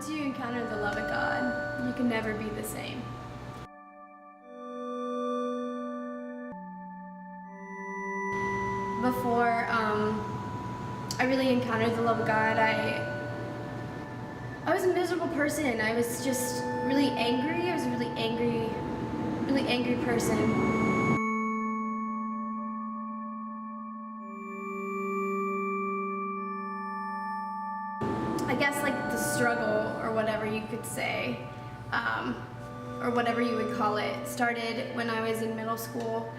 Once you encounter the love of God, you can never be the same. Before I really encountered the love of God, I was a miserable person. I was just really angry. I was a really angry person. I guess like the struggle, or whatever you could say, or whatever you would call it, started when I was in middle school.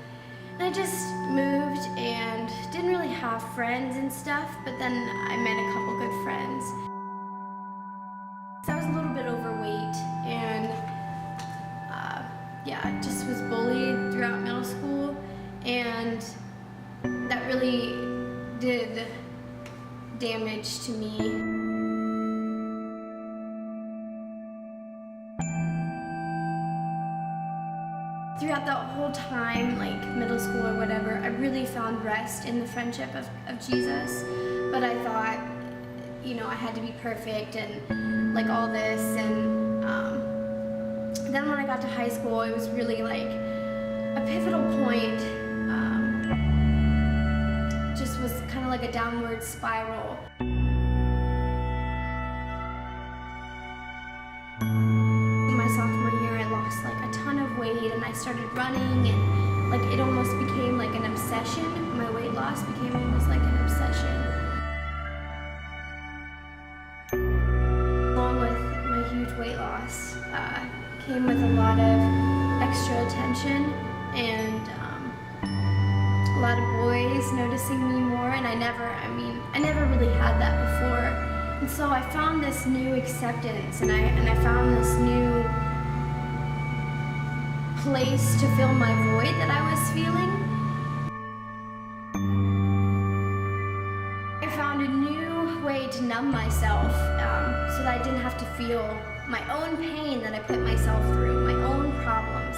And I just moved and didn't really have friends and stuff, but then I met a couple good friends. So I was a little bit overweight, and yeah, just was bullied throughout middle school, and that really did damage to me. Throughout that whole time, like middle school or whatever, I really found rest in the friendship of Jesus. But I thought, you know, I had to be perfect and like all this. And then when I got to high school, it was really like a pivotal point. Just was kind of like a downward spiral. And I started running, and like it almost became like an obsession. My weight loss became almost like an obsession. Along with my huge weight loss came with a lot of extra attention and a lot of boys noticing me more, and I never really had that before. And so I found this new acceptance, and I found this new place to fill my void that I was feeling. I found a new way to numb myself so that I didn't have to feel my own pain that I put myself through, my own problems.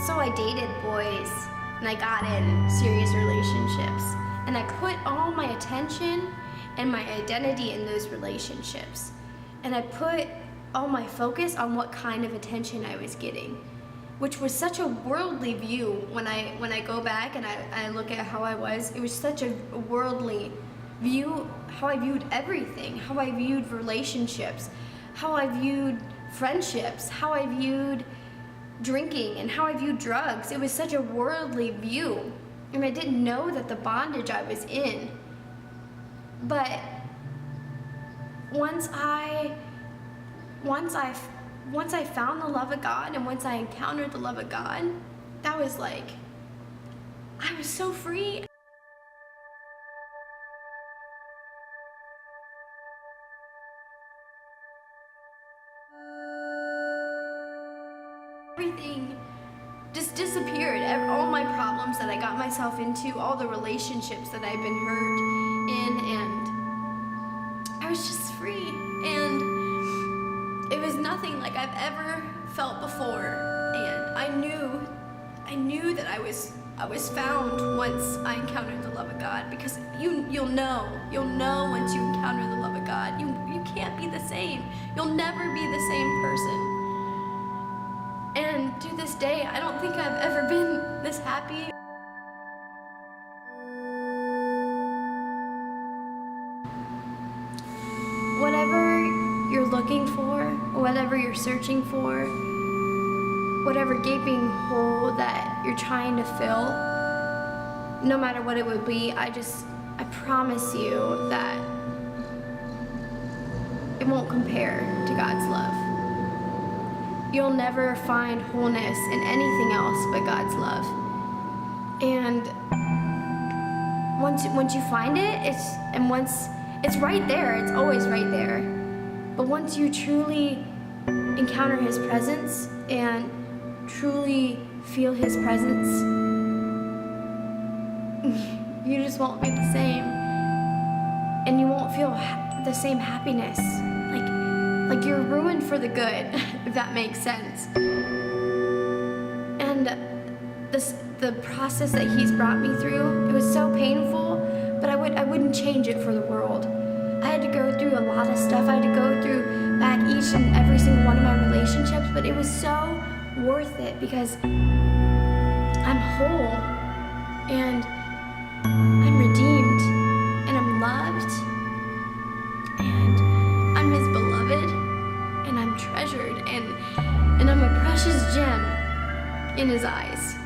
So I dated boys, and I got in serious relationships, and I put all my attention and my identity in those relationships, and I put all my focus on what kind of attention I was getting, which was such a worldly view. When I go back and I look at how I was, it was such a worldly view, how I viewed everything, how I viewed relationships, how I viewed friendships, how I viewed drinking, and how I viewed drugs. It was such a worldly view, and I didn't know that the bondage I was in. But once I found the love of God, and once I encountered the love of God, that was like, I was so free. Everything just disappeared. All my problems that I got myself into, all the relationships that I've been hurt in, and I was just free. And it was nothing like I've ever felt before, and I knew that I was found once I encountered the love of God, because you'll know once you encounter the love of God, you can't be the same. You'll never be the same person. And to this day, I don't think I've ever been this happy. Whatever you're looking for, whatever you're searching for, whatever gaping hole that you're trying to fill, no matter what it would be, I promise you that it won't compare to God's love. You'll never find wholeness in anything else but God's love. And once you find it, it's right there. It's always right there. But once you truly encounter His presence and truly feel His presence, you just won't be the same. And you won't feel the same happiness. Like you're ruined for the good, if that makes sense. And the process that He's brought me through, it was so painful, but I wouldn't change it for the world. I had to go through a lot of stuff. I had to go through back each and every single one of my relationships, but it was so worth it because I'm whole and I'm redeemed and I'm loved and I'm his beloved and I'm treasured and I'm a precious gem in his eyes.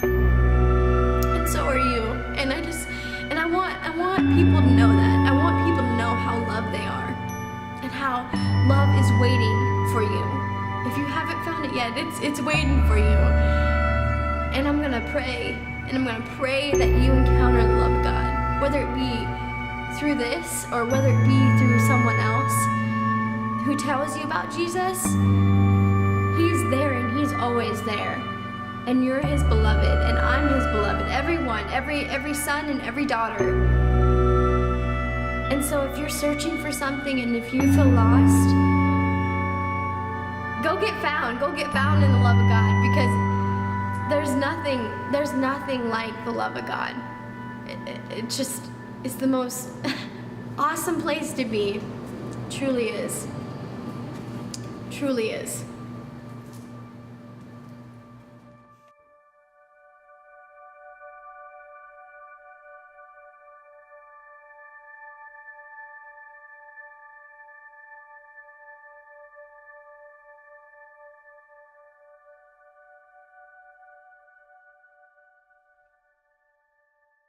And so are you. And I want people to know that. I want people to know how loved they are and how love is waiting for you. If you haven't found it yet, it's waiting for you. And I'm gonna pray, and I'm gonna pray that you encounter the love of God, whether it be through this or whether it be through someone else who tells you about Jesus. He's there and he's always there. And you're his beloved, and I'm his beloved. Everyone, every son and every daughter. And so if you're searching for something and if you feel lost, go get found. Go get found in the love of God, because there's nothing like the love of God. It's the most awesome place to be. Truly is. Truly is.